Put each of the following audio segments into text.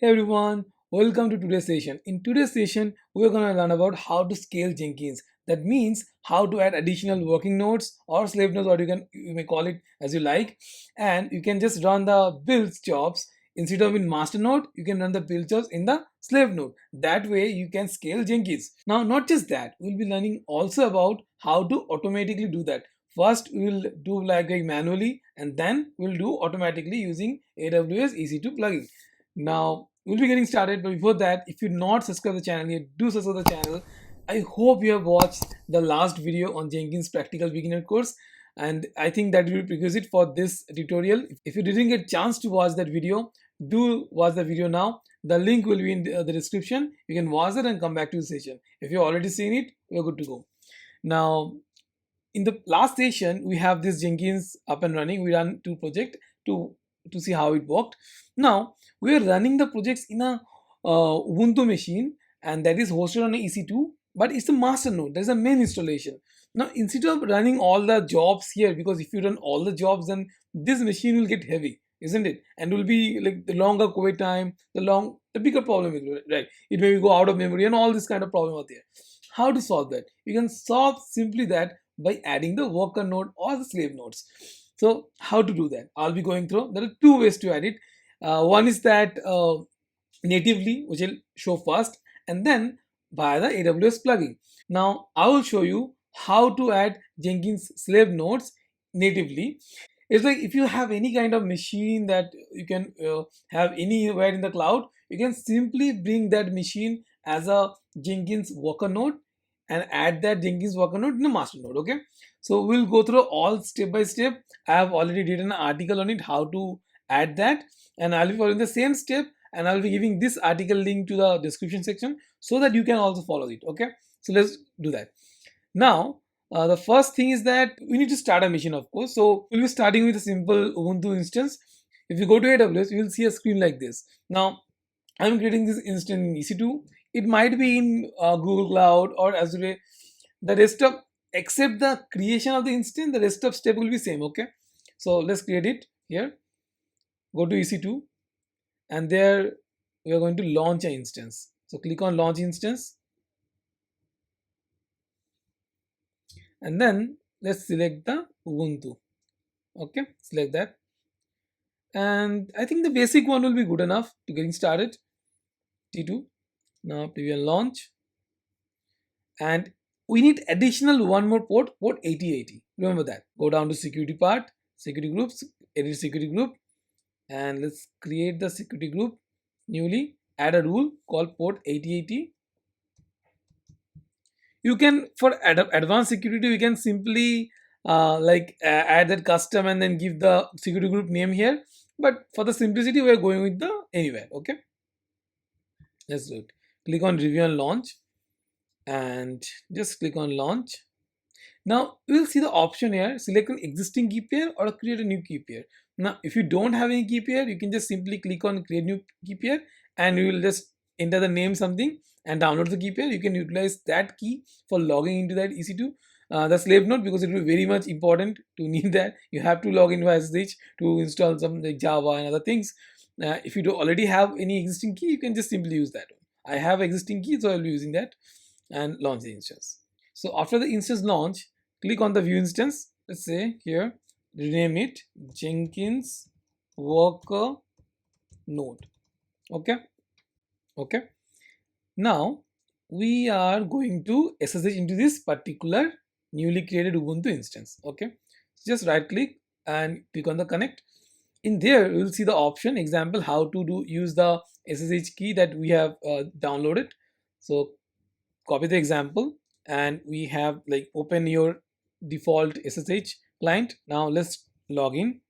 Hey everyone, welcome to today's session. In today's session, we're going to learn about how to scale Jenkins. That means how to add additional working nodes or slave nodes, or you may call it as you like, and you can just run the builds jobs instead of in master node. You can run the build jobs in the slave node. That way, you can scale Jenkins. Now, not just that, we'll be learning also about how to automatically do that. First, we will do like manually, and then we'll do automatically using AWS EC2 plugin. Now we'll be getting started, but before that, if you're not subscribed to the channel yet, do subscribe to the channel. I hope you have watched the last video on Jenkins Practical Beginner course, and I think that will be prerequisite for this tutorial. If you didn't get chance to watch that video, do watch the video now. The link will be in the description. You can watch it and come back to the session. If you've already seen it, we're good to go. Now, in the last session, we have this Jenkins up and running. We run two projects to see how it worked. Now we are running the projects in a Ubuntu machine, and that is hosted on a EC2, but it's a master node. There's a main installation. Now instead of running all the jobs here, because if you run all the jobs, then this machine will get heavy, isn't it? And will be like the longer code time, the bigger problem is, right? It may go out of memory and all this kind of problem are there. How to solve that? You can solve simply that by adding the worker node or the slave nodes. So how to do that? I'll be going through. There are two ways to add it. One is that natively, which will show first, and then via the AWS plugin. Now I will show you how to add Jenkins slave nodes natively. It's like if you have any kind of machine that you can have anywhere in the cloud, you can simply bring that machine as a Jenkins worker node and add that Jenkins worker node in a master node. Okay, so we'll go through all step by step. I have already written an article on it how to add that, and I'll be following the same step, and I'll be giving this article link to the description section so that you can also follow it. Okay, so let's do that. Now the first thing is that we need to start a machine, of course. So we'll be starting with a simple Ubuntu instance. If you go to AWS, you will see a screen like this. Now I'm creating this instance in EC2. It might be in Google Cloud or Azure. The rest of, except the creation of the instance, the rest of step will be same. Okay, so let's create it here. Go to EC2, and there we are going to launch an instance. So click on launch instance, and then let's select the Ubuntu. Okay, select that, and I think the basic one will be good enough to getting started. T2. Now preview and launch, and we need additional one more port 8080. Remember that. Go down to security part, security groups, edit security group, and let's create the security group newly. Add a rule called port 8080. You can, for advanced security, you can simply add that custom and then give the security group name here, but for the simplicity we are going with the anywhere. Okay, let's do it. Click on review and launch, and just click on launch. Now you will see the option here, select an existing key pair or create a new key pair. Now if you don't have any key pair, you can just simply click on create new key pair, and you will just enter the name something and download the key pair. You can utilize that key for logging into that EC2 the slave node, because it will be very much important to need that. You have to log in via SSH to install some like Java and other things. If you do already have any existing key, you can just simply use that one. I have existing key, so I'll be using that, and launch the instance. So after the instance launch, click on the view instance. Let's say here, rename it Jenkins worker node. Okay. Now we are going to SSH into this particular newly created Ubuntu instance. Okay, so just right click and click on the connect. In there you will see the option example how to use the SSH key that we have downloaded. So copy the example, and we have like open your default SSH client. Now let's log in.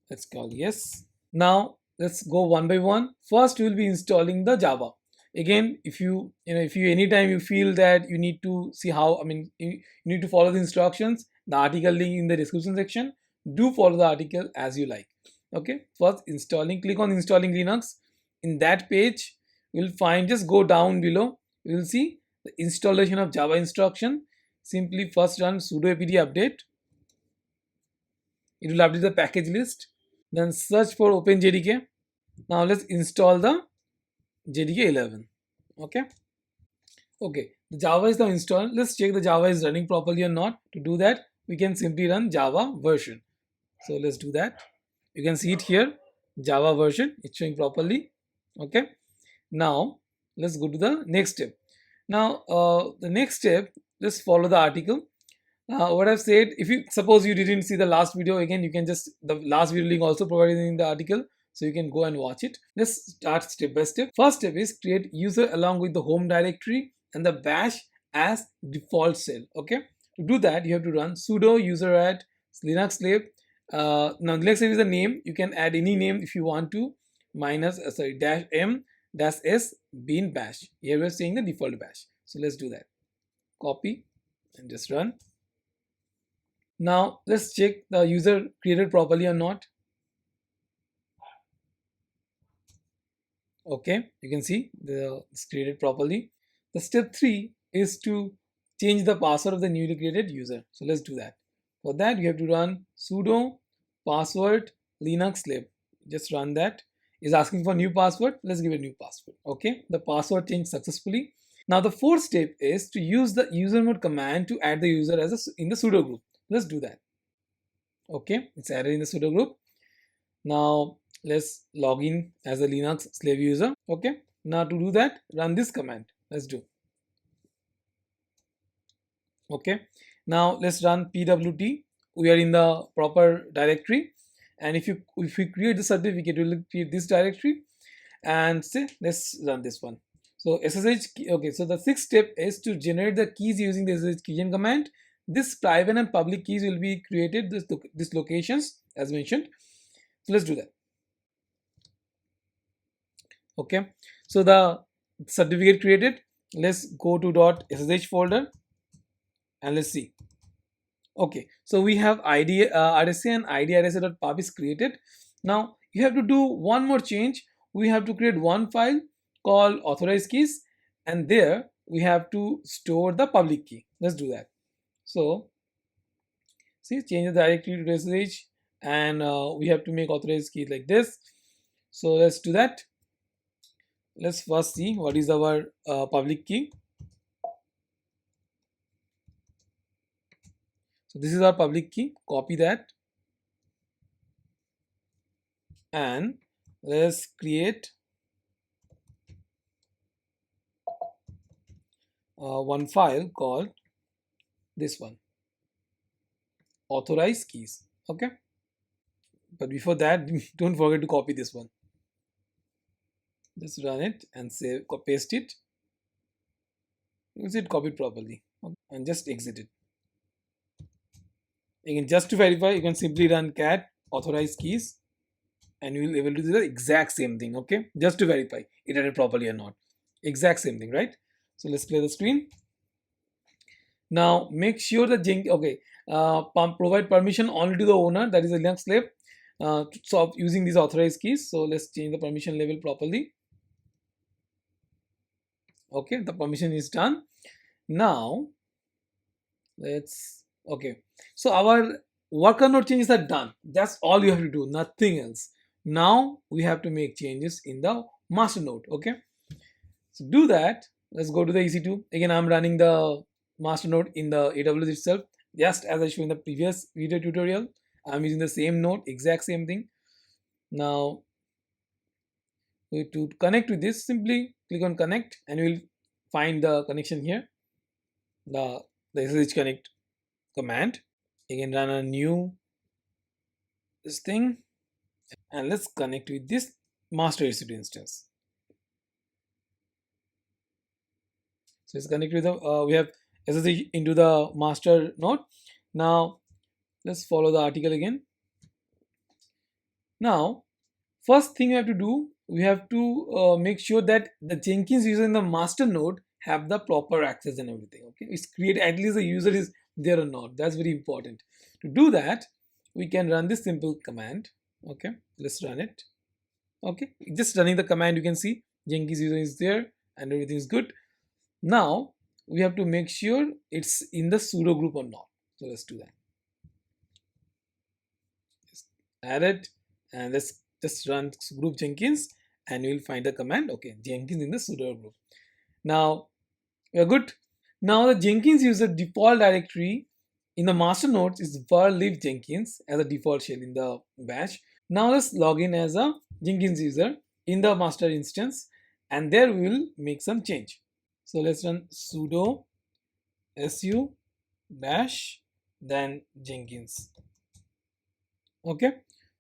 Let's call yes. Now let's go one by one. First we will be installing the Java. Again, if you anytime you feel that you need to see how, you need to follow the instructions, the article link in the description section, do follow the article as you like. Okay, first installing, click on installing Linux. In that page you'll find, just go down below, you will see the installation of Java instruction. Simply first run sudo apt update. It will update the package list. Then search for OpenJDK. Now let's install the JDK 11. Okay. Okay, the Java is now installed. Let's check the Java is running properly or not. To do that, we can simply run Java version. So let's do that. You can see it here, Java version. It's showing properly. Okay. Now let's go to the next step. Now the next step, let's follow the article. What I've said, if you suppose you didn't see the last video, again you can just, the last video link also provided in the article, so you can go and watch it. Let's start step by step. First step is create user along with the home directory and the bash as default shell. Okay, to do that you have to run sudo user add linux slave. Now linux slave is the name. You can add any name if you want to, minus sorry dash m dash s bin bash. Here we're saying the default bash, so let's do that. Copy and just run. Now let's check the user created properly or not. Okay, you can see it's created properly. The step 3 is to change the password of the newly created user. So let's do that. For that you have to run sudo password linux lib. Just run that. Is asking for new password. Let's give a new password. Okay, the password changed successfully. Now the fourth step is to use the user mode command to add the user as in the sudo group. Let's do that. Okay, it's added in the sudo group. Now let's log in as a linux slave user. Okay, now to do that, run this command. Let's do. Okay, now let's run pwt. We are in the proper directory, and if we create the certificate, we will create this directory, and say let's run this one. So SSH key. Okay, so the sixth step is to generate the keys using the SSH keygen command. This private and public keys will be created this locations as mentioned. So let's do that. Okay, so the certificate created. Let's go to .ssh folder and let's see. Okay, so we have id RSA and id RSA.pub is created. Now you have to do one more change. We have to create one file called authorized keys, and there we have to store the public key. Let's do that. So see, change the directory to SSH, and we have to make authorized key like this. So let's do that. Let's first see what is our public key. So this is our public key. Copy that and let's create one file called this one, authorized keys. Okay, but before that don't forget to copy this one. Just run it and save, paste it. You see it copied properly. Okay. And just exit it. Again, just to verify, you can simply run cat authorized keys and you will be able to do the exact same thing. Okay, just to verify it added properly or not. Exact same thing, right? So let's clear the screen. Now make sure that provide permission only to the owner, that is a Linux slave, so using these authorized keys. So let's change the permission level properly. Okay, the permission is done. Now let's, okay, so our worker node changes are done. That's all you have to do, nothing else. Now we have to make changes in the master node. Okay, so do that. Let's go to the EC2. Again, I'm running the master node in the AWS itself, just as I showed in the previous video tutorial. I'm using the same node, exact same thing. Now to connect with this, simply click on connect and you will find the connection here, the SSH connect command. Again, run a new this thing and let's connect with this master EC2 instance. So it's connected with the we have SSH into the master node. Now let's follow the article again. Now first thing we have to do, we have to make sure that the Jenkins user in the master node have the proper access and everything. Okay, it's create at least the user is there or not. That's very important. To do that, we can run this simple command. Okay, let's run it. Okay, just running the command, you can see Jenkins user is there and everything is good. Now we have to make sure it's in the sudo group or not. So let's do that. Just add it and let's just run group Jenkins and you will find the command, okay, Jenkins in the sudo group. Now we are good. Now the Jenkins user default directory in the master nodes is var live Jenkins as a default shell in the bash. Now let's log in as a Jenkins user in the master instance, and there we will make some change. So let's run sudo su dash then Jenkins. Okay,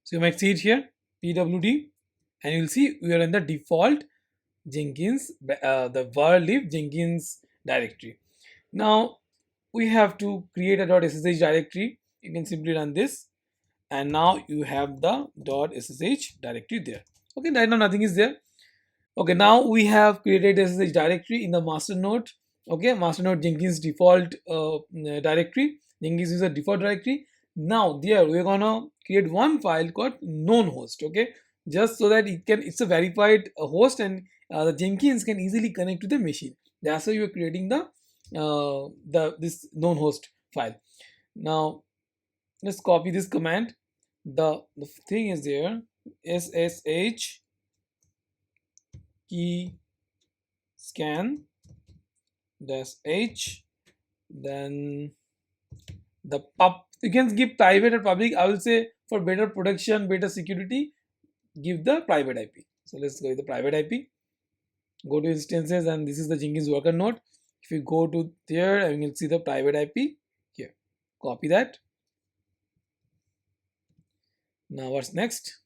so you might see it here, pwd, and you'll see we are in the default Jenkins, the var live Jenkins directory. Now we have to create a .ssh directory. You can simply run this, and now you have the .ssh directory there. Okay, right now nothing is there. Okay, now we have created SSH directory in the master node. Okay, master node Jenkins default directory, Jenkins user default directory. Now there we're gonna create one file called known host. Okay, just so that it's a verified host, and the Jenkins can easily connect to the machine. That's why you're creating this known host file. Now let's copy this command. The thing is there, SSH key scan dash h, then the pub, you can give private or public. I will say for better protection, better security, give the private IP. So let's go with the private IP, go to instances, and this is the Jenkins worker node. If you go to there, and you will see the private IP here. Copy that. Now what's next?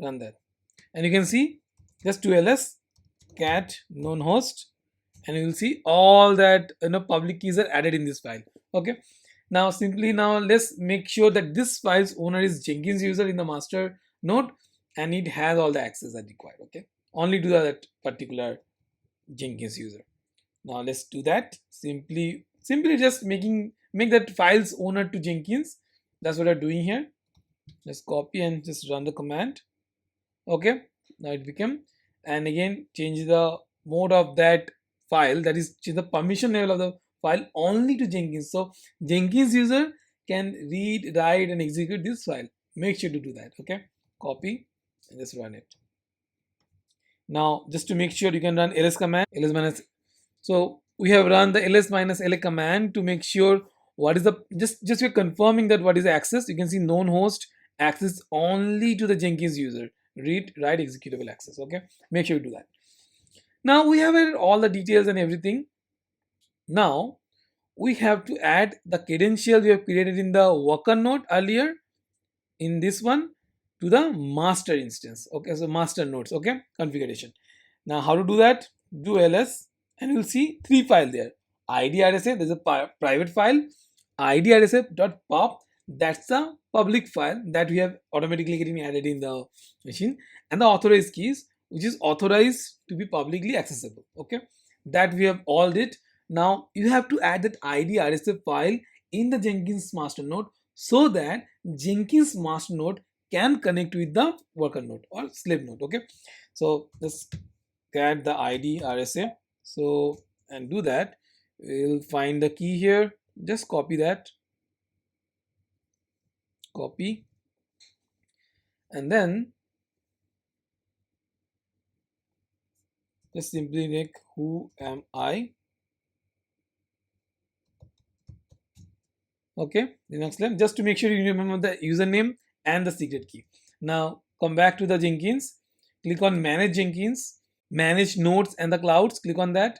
Run that, and you can see just 2ls cat known host, and you will see all that public keys are added in this file. Okay, now simply let's make sure that this file's owner is Jenkins user in the master node, and it has all the access that required. Okay, only to that particular Jenkins user. Now let's do that. Simply just make that file's owner to Jenkins. That's what I'm doing here. Let's copy and just run the command. Okay, now it became, and again change the mode of that file, that is change the permission level of the file only to Jenkins, so Jenkins user can read, write, and execute this file. Make sure to do that. Okay, copy and just run it. Now just to make sure, you can run ls command, ls minus. So we have run the ls minus la command to make sure what is the, just we're confirming that what is the access. You can see known host access only to the Jenkins user, read, write, executable access. Okay, make sure you do that. Now we have added all the details and everything. Now we have to add the credential we have created in the worker node earlier, in this one, to the master instance. Okay, so master nodes. Okay, configuration. Now how to do that? Do ls, and you'll see 3 files there. IDRSA, there's a private file, IDRSA.pop, that's the public file that we have automatically getting added in the machine, and the authorized keys, which is authorized to be publicly accessible. Okay, that we have all did. Now you have to add that IDRSA file in the Jenkins master node, so that Jenkins master node can connect with the worker node or slave node. Okay, so let's add the IDRSA. So, and do that, we'll find the key here, just copy that, copy, and then just simply make who am I. Okay, Linux lab, just to make sure you remember the username and the secret key. Now come back to the Jenkins, click on manage Jenkins, manage nodes and the clouds, click on that.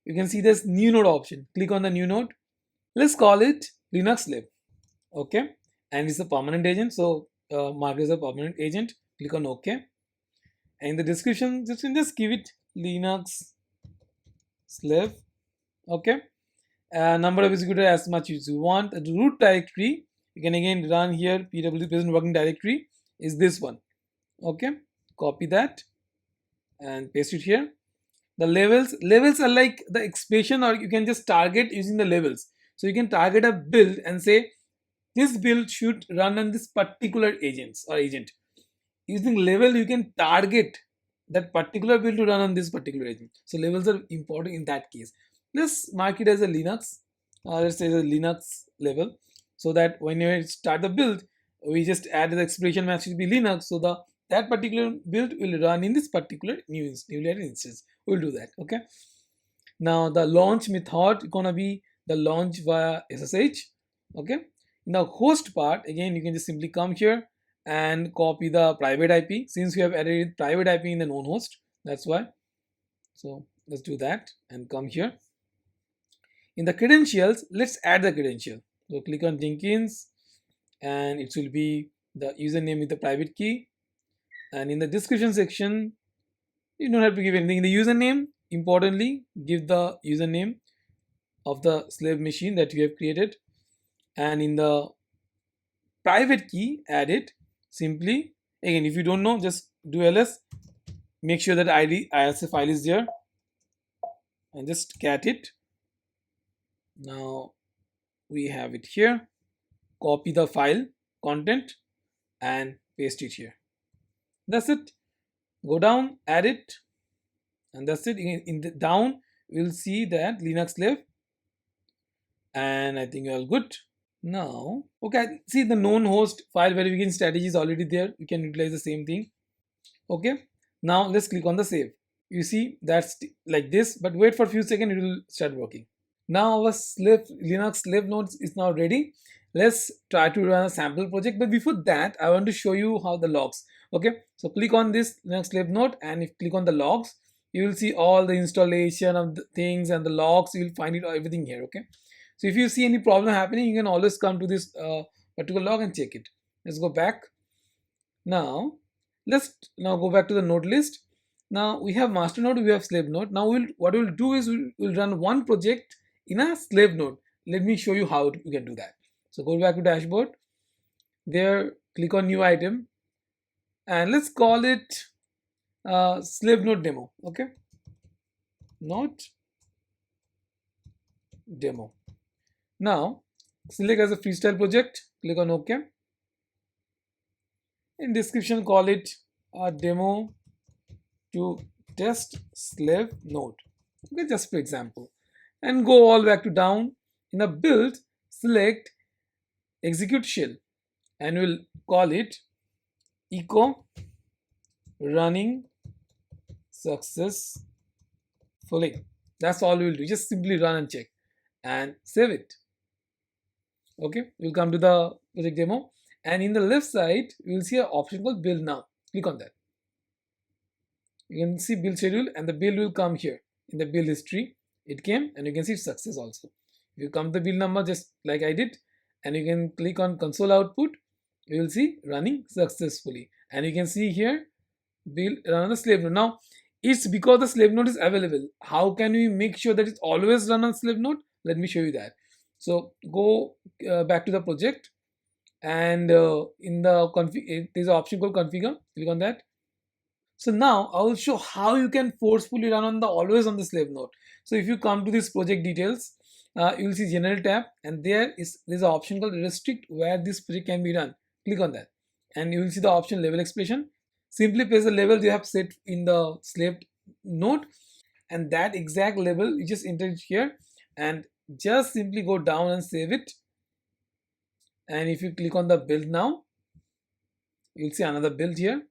You can see this new node option, click on the new node. Let's call it Linux lib. Okay, and it's a permanent agent, so mark it as a permanent agent. Click on OK, and in the description just give it Linux slave. Okay, number of executors as much as you want. The root directory, you can again run here, pw present working directory is this one. Okay, copy that and paste it here. The levels are like the expression, or you can just target using the levels. So you can target a build and say this build should run on this particular agents or agent. Using level, you can target that particular build to run on this particular agent. So levels are important in that case. Let's mark it as a Linux. Let's say the Linux level, so that when you start the build, we just add the expression match should be Linux, so the that particular build will run in this particular newly added instance. We'll do that. Okay. Now the launch method is gonna be the launch via SSH. Okay. Now host part, again you can just simply come here and copy the private IP, since we have added private IP in the known host. That's why. So let's do that and come here. In the credentials, let's add the credential. So click on Jenkins and it will be the username with the private key. And in the description section, you don't have to give anything. In the username, importantly, give the username of the slave machine that you have created. And in the private key, add it simply. Again, if you don't know, just do ls. Make sure that ISA file is there and just cat it. Now we have it here. Copy the file content and paste it here. That's it. Go down, add it, and that's it. In the down, we'll see that Linux slave, and I think you're all good. Now, okay, see the known host file verification strategy is already there. You can utilize the same thing. Okay, now let's click on the save. You see that's like this, but wait for a few seconds, it will start working. Now our Linux slave nodes is now ready. Let's try to run a sample project, but before that I want to show you how the logs. Okay, so click on this Linux slave node and if you click on the logs, you will see all the installation of the things and the logs. You will find it everything here. Okay, so if you see any problem happening, you can always come to this particular log and check it. Let's go back. Now let's go back to the node list. Now we have master node, we have slave node. Now what we'll do is we'll run one project in a slave node. Let me show you how you can do that. So go back to dashboard. There, click on new item, and let's call it slave node demo. Okay, node demo. Now select as a freestyle project. Click on OK. In description, call it a demo to test slave node. Okay, just for example, and go all back to down. In the build, select execute shell and we'll call it echo running successfully. That's all we'll do. Just simply run and check and save it. Okay, we'll come to the project demo, and in the left side you will see an option called build now. Click on that. You can see build schedule and the build will come here in the build history. It came and you can see success also. If you come to the build number just like I did, and you can click on console output, you will see running successfully, and you can see here build run on the slave node. Now it's because the slave node is available. How can we make sure that it's always run on slave node? Let me show you that. So go back to the project, and in the config there's an option called configure. Click on that. So now I will show how you can forcefully run on the always on the slave node. So if you come to this project details, you will see general tab, and there's an option called restrict where this project can be run. Click on that and you will see the option level expression. Simply press the level you have set in the slave node, and that exact level you just enter it here and just simply go down and save it. And if you click on the build now, you'll see another build here,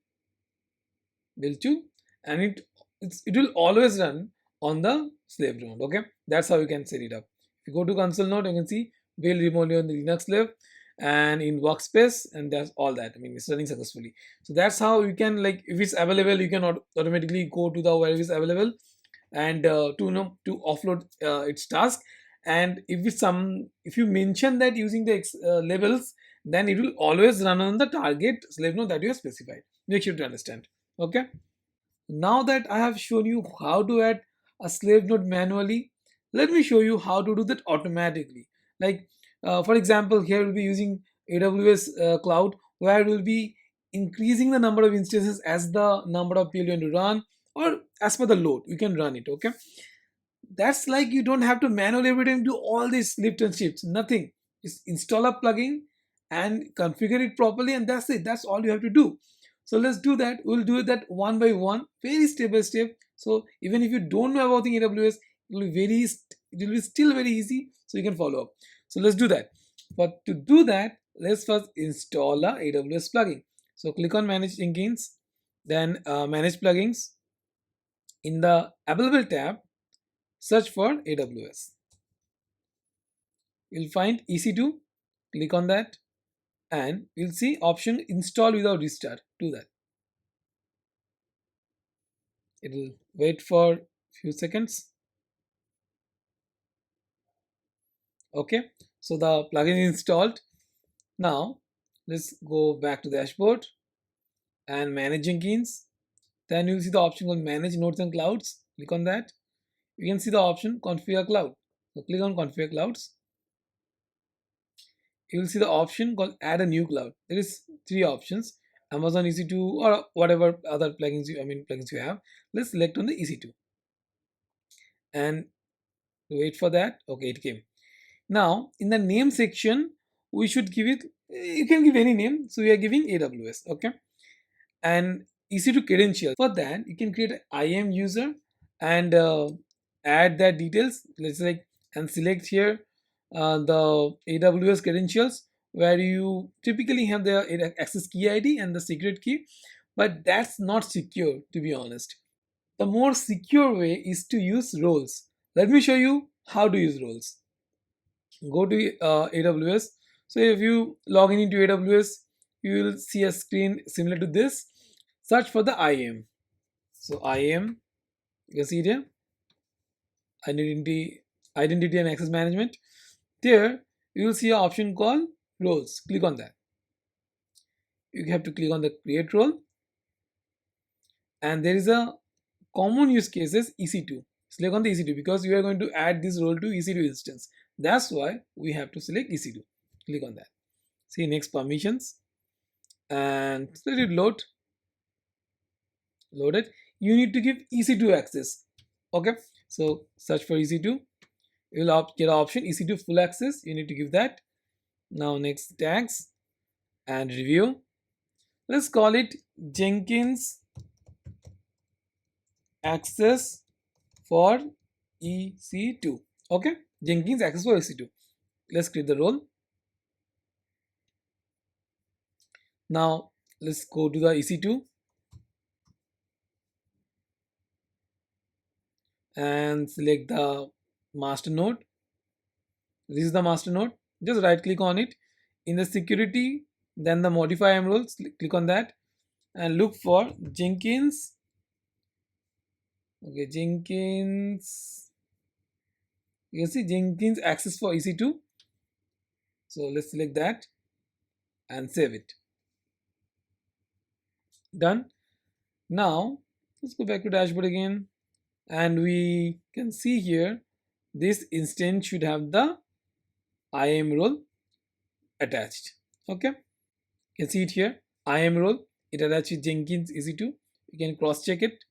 build 2, and it will always run on the slave node. Okay, that's how you can set it up. If you go to console node, you can see build remotely on the Linux slave and in workspace, and that's all that. I mean, it's running successfully. So that's how you can, like, if it's available, you can automatically go to the where it's available and to offload its task. And if you mention that using the labels, then it will always run on the target slave node that you have specified. Make sure to understand. Okay, now that I have shown you how to add a slave node manually, let me show you how to do that automatically. Like for example, here we'll be using AWS Cloud, where we'll be increasing the number of instances as the number of people you want to run, or as per the load you can run it. Okay, that's like you don't have to manually every time do all these lift and shifts. Nothing. Just install a plugin and configure it properly, and that's it. That's all you have to do. So let's do that. We'll do that one by one, very step by step. So even if you don't know about the AWS, it will be still very easy, so you can follow up. So let's do that. But to do that, let's first install a AWS plugin. So click on Manage Jenkins Then manage plugins. In the available tab, search for AWS. You'll find EC2, click on that, and you'll see option install without restart. Do that. It will wait for few seconds. Okay, so the plugin is installed. Now let's go back to the dashboard and manage Jenkins. Then you'll see the option called manage nodes and clouds. Click on that. You can see the option configure cloud. So click on configure clouds. You will see the option called add a new cloud. There is three options: Amazon EC2 or whatever other plugins plugins you have. Let's select on the EC2 and wait for that. Okay, it came. Now in the name section, we should give it, you can give any name. So we are giving AWS. Okay, and EC2 credentials. For that, you can create an IAM user and add that details. Let's like and select here the AWS credentials, where you typically have the access key ID and the secret key, but that's not secure, to be honest. The more secure way is to use roles. Let me show you how to use roles. Go to AWS. So if you log in into AWS, you will see a screen similar to this. Search for the IAM. So IAM, you can see it here, identity and access management. There you will see an option called roles. Click on that. You have to click on the create role, and there is a common use cases EC2. Select on the EC2 because you are going to add this role to EC2 instance. That's why we have to select EC2. Click on that. See next permissions, and let it load. Loaded. You need to give EC2 access. Okay, so search for EC2. You will get an option EC2 full access. You need to give that. Now next tags and review. Let's call it Jenkins access for EC2. Okay, Jenkins access for EC2. Let's create the role. Now let's go to the EC2 and select the master node. This is the master node. Just right click on it. In the security, then the modify IAM roles, click on that and look for Jenkins. Okay, Jenkins. You can see Jenkins access for EC2. So let's select that and save it. Done. Now let's go back to dashboard again, and we can see here this instance should have the IAM role attached. Okay, you can see it here, IAM role, it attached with Jenkins EC2. You can cross check it,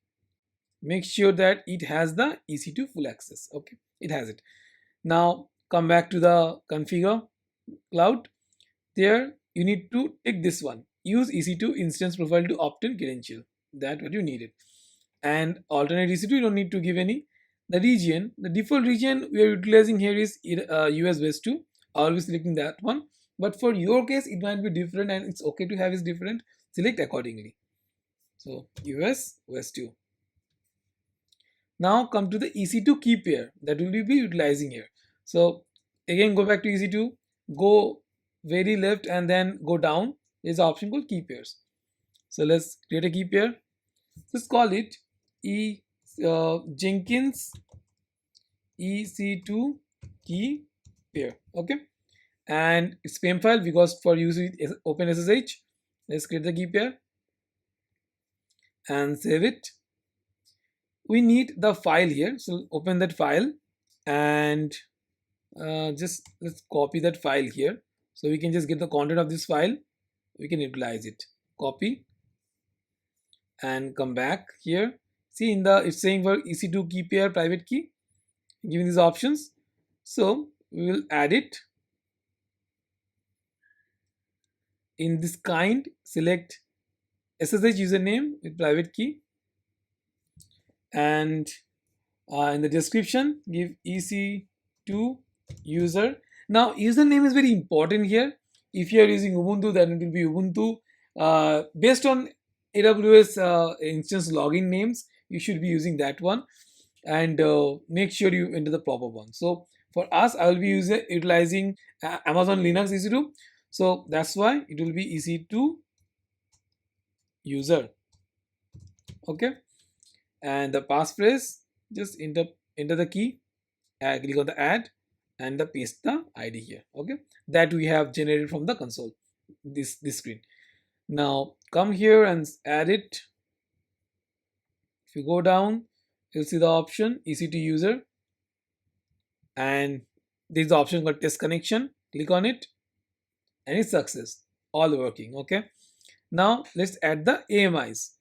make sure that it has the EC2 full access. Okay, it has it. Now come back to the configure cloud. There you need to take this one, use EC2 instance profile to obtain credential. That what you needed. And alternate EC2, you don't need to give any. The region, the default region we are utilizing here is US West 2. Always selecting that one, but for your case it might be different, and it's okay to have it different. Select accordingly. So US West 2. Now come to the EC2 Keypair that will be utilizing here. So again go back to EC2, go very left and then go down. There's an option called Keypairs. So let's create a keypair. Let's call it Jenkins EC2 Keypair. Okay, and it's PEM file because for using open SSH. Let's create the keypair and save it. We need the file here, so open that file and just let's copy that file here, so we can just get the content of this file. We can utilize it. Copy and come back here. See in the, it's saying for EC2 Keypair private key, giving these options. So we will add it. In this kind, select SSH username with private key, and in the description give EC2 user. Now username is very important here. If you are using Ubuntu, then it will be Ubuntu based on AWS instance login names, you should be using that one, and make sure you enter the proper one. So for us, I will be utilizing Amazon Linux EC2, so that's why it will be EC2 user. Okay, and the passphrase, just enter the key, click on the add, and the paste the ID here. Okay, that we have generated from the console, this screen. Now come here and add it. If you go down, you'll see the option EC2 user, and this is the option called test connection. Click on it, and it's success, all working. Okay, now let's add the AMIs.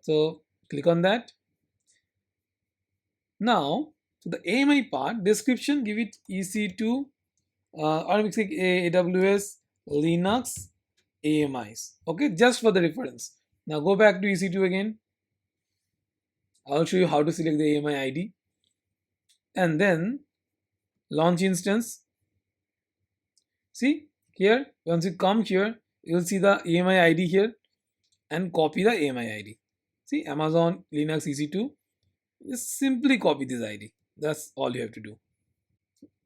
So click on that. Now to the AMI part, description, give it EC2 or we say AWS Linux AMIs. Okay, just for the reference. Now go back to EC2 again. I'll show you how to select the AMI ID, and then launch instance. See here, once you come here, you'll see the AMI ID here, and copy the AMI ID. See, Amazon Linux EC2. Just simply copy this ID. That's all you have to do.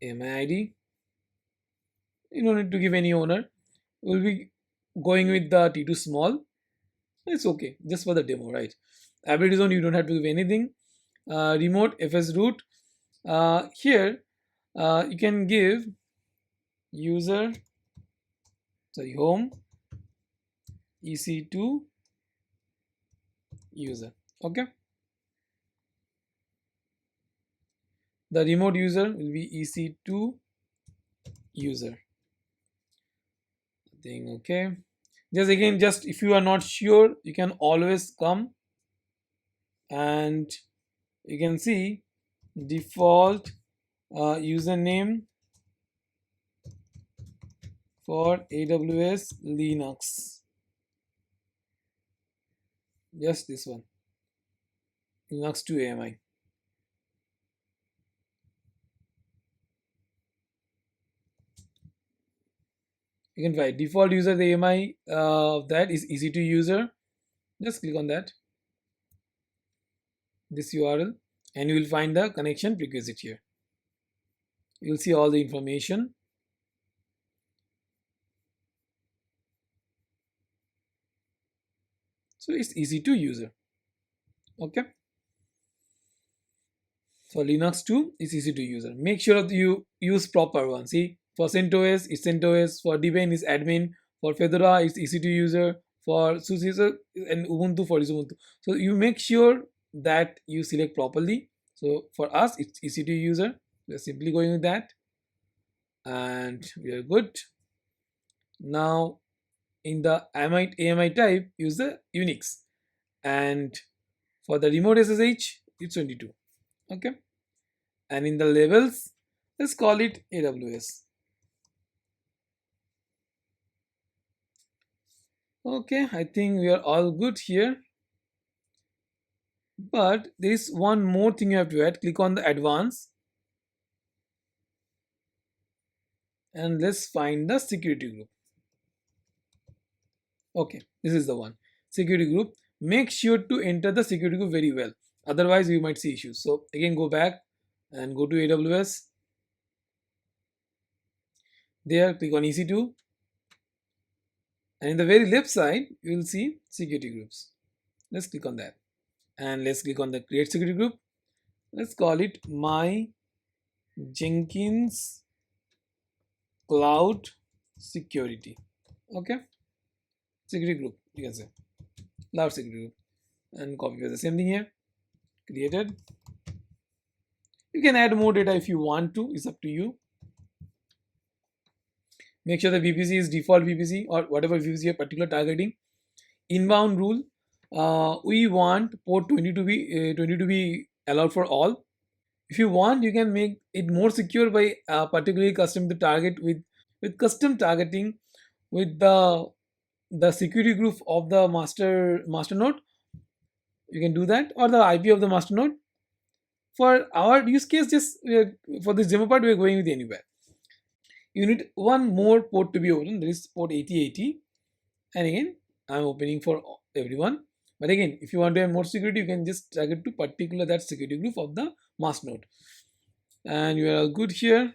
AMI ID. You don't need to give any owner. We'll be going with the T2 small. It's okay, just for the demo, right? Ability zone, you don't have to give anything. Remote FS root. Here, you can give user, sorry, home EC2 user. Okay. The remote user will be EC2 user. Thing, okay. Just again, just if you are not sure, you can always come and you can see default username for AWS Linux. Just this one, Linux 2 AMI. You can try default user, the AMI of that is EC2 user. Just click on that, this URL, and you will find the connection prerequisite here. You will see all the information. So it's EC2 user. Okay. For Linux 2, it's EC2 user. Make sure that you use proper one. See, for CentOS, it's CentOS. For Debian, it's admin. For Fedora, it's EC2 user. For SUSE and Ubuntu, for Ubuntu. So you make sure that you select properly. So for us, it's EC2 user. We're simply going with that, and we are good. Now, in the AMI type, use the Unix, and for the remote SSH, it's 22. Okay, and in the labels, let's call it AWS. Okay, I think we are all good here, but there is one more thing you have to add. Click on the advanced, and let's find the security group. Okay, this is the one, security group. Make sure to enter the security group very well, otherwise you might see issues. So again, go back and go to AWS. There, click on EC2, and in the very left side you will see security groups. Let's click on that, and let's click on the create security group. Let's call it my Jenkins Cloud Security. Okay, security group, you can say cloud security group, and copy the same thing here. Created. You can add more data if you want to, it's up to you. Make sure the VPC is default VPC or whatever VPC you're particular targeting. Inbound rule, we want port 20 to be allowed for all. If you want, you can make it more secure by particularly custom the target with custom targeting with the security group of the master node. You can do that, or the IP of the master node. For our use case, just for this demo part, we are going with anywhere. You need one more port to be open. There is port 8080, and again I'm opening for everyone. But again, if you want to have more security, you can just drag it to particular that security group of the master node. And you are all good here.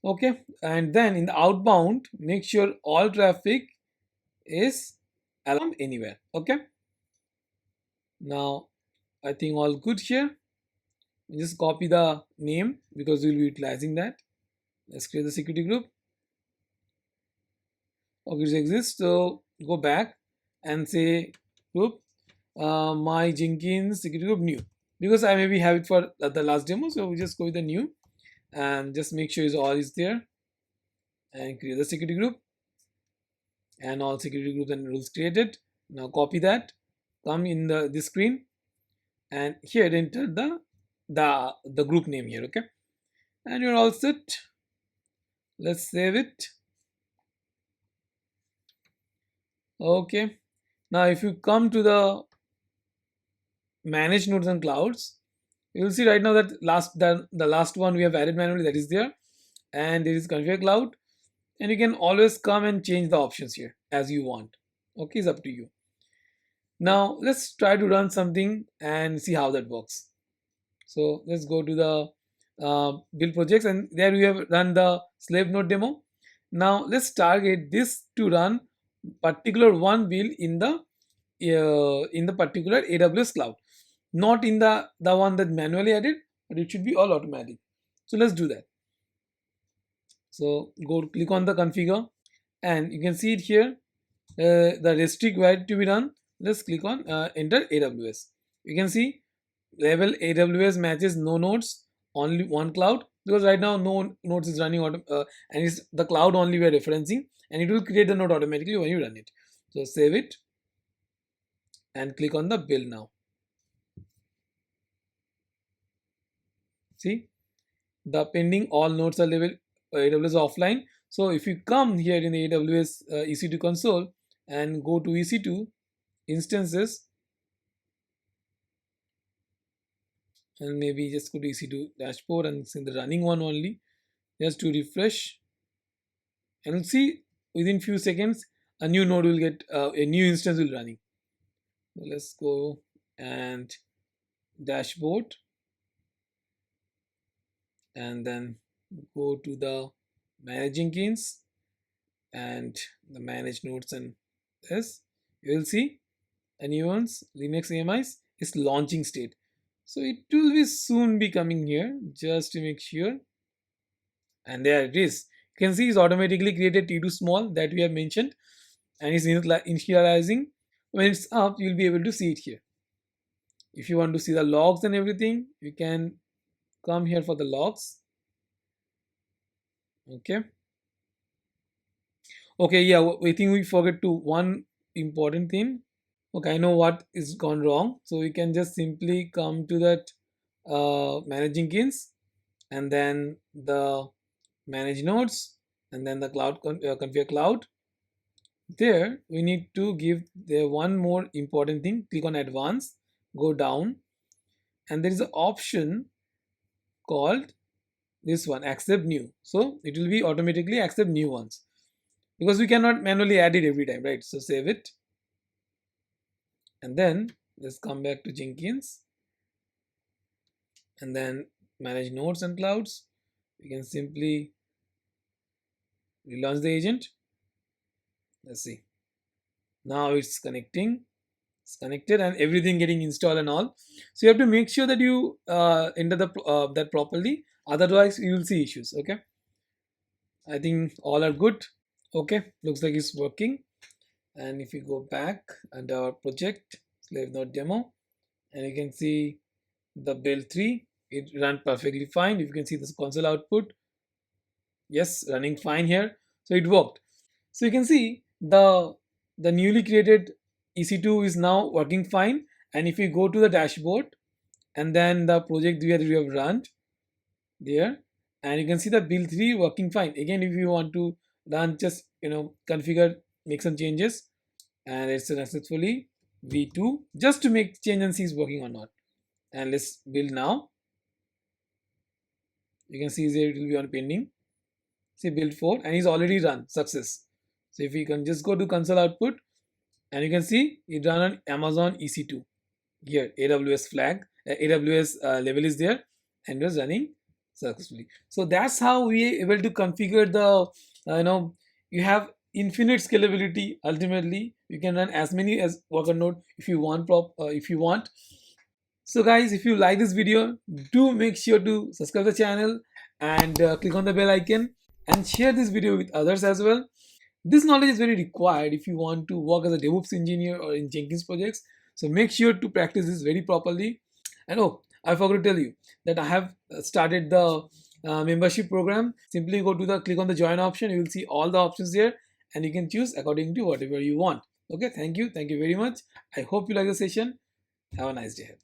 Okay, and then in the outbound, make sure all traffic is allowed anywhere. Okay, now I think all good here. Just copy the name because we'll be utilizing that. Let's create the security group. Okay, it exists. So go back and say group my Jenkins security group new, because I maybe have it for the last demo. So we just go with the new and just make sure is all is there and create the security group and all security groups and rules created. Now copy that, come in the this screen, and here enter the group name here. Okay, and you're all set. Let's save it. Okay, now if you come to the manage nodes and clouds, you will see right now that the last one we have added manually, that is there, and there is configure cloud, and you can always come and change the options here as you want. Okay, it's up to you. Now let's try to run something and see how that works. So let's go to the build projects, and there we have run the slave node demo. Now let's target this to run particular one build in the particular AWS cloud, not in the one that manually added, but it should be all automatic. So let's do that. So go click on the configure, and you can see it here, the restrict where to be run. Let's click on enter AWS. You can see level AWS matches no nodes, only one cloud, because right now no nodes is running and it's the cloud only we are referencing, and it will create the node automatically when you run it. So save it and click on the build now. See, the pending all nodes are level AWS offline. So if you come here in the AWS EC2 console and go to EC2 instances, and maybe just go to EC2 dashboard and see the running one only, just to refresh, and you'll see within few seconds a new node will get a new instance will running. So let's go and dashboard, and then go to the manage Jenkins and the manage nodes, and this you will see a new ones Linux AMIs is launching state. So it will be soon be coming here, just to make sure. And there it is. You can see it's automatically created T2 small that we have mentioned, and it's initializing. When it's up, you'll be able to see it here. If you want to see the logs and everything, you can come here for the logs. Okay, yeah, I think we forget to one important thing. Okay, I know what is gone wrong, so we can just simply come to that manage Jenkins, and then the manage nodes, and then the cloud configure cloud. There we need to give there one more important thing. Click on advanced, go down, and there is an option called this one, accept new. So it will be automatically accept new ones, because we cannot manually add it every time, right? So save it, and then let's come back to Jenkins, and then manage nodes and clouds. We can simply relaunch the agent. Let's see, now it's connecting. It's connected and everything getting installed and all. So you have to make sure that you enter that properly, otherwise you will see issues. Okay, I think all are good. Okay, looks like it's working. And if you go back and our project slave node demo, and you can see the build 3, it ran perfectly fine. If you can see this console output, yes, running fine here. So it worked. So you can see the newly created EC2 is now working fine. And if you go to the dashboard and then the project where we have run there, and you can see the build 3 working fine. Again, if you want to run, just configure, make some changes, and it's successfully v2, just to make change and see is working or not. And let's build now. You can see there it will be on pending. See build 4, and he's already run success. So if we can just go to console output, and you can see it run on Amazon EC2. Here AWS flag, AWS level is there, and it was running successfully. So that's how we able to configure the you have infinite scalability. Ultimately you can run as many as worker node if you want. If you want. So guys, if you like this video, do make sure to subscribe the channel and click on the bell icon and share this video with others as well. This knowledge is very required if you want to work as a DevOps engineer or in Jenkins projects. So make sure to practice this very properly. And oh, I forgot to tell you that I have started the membership program. Simply go to the click on the join option. You will see all the options there, and you can choose according to whatever you want. Okay, thank you very much. I hope you like the session. Have a nice day.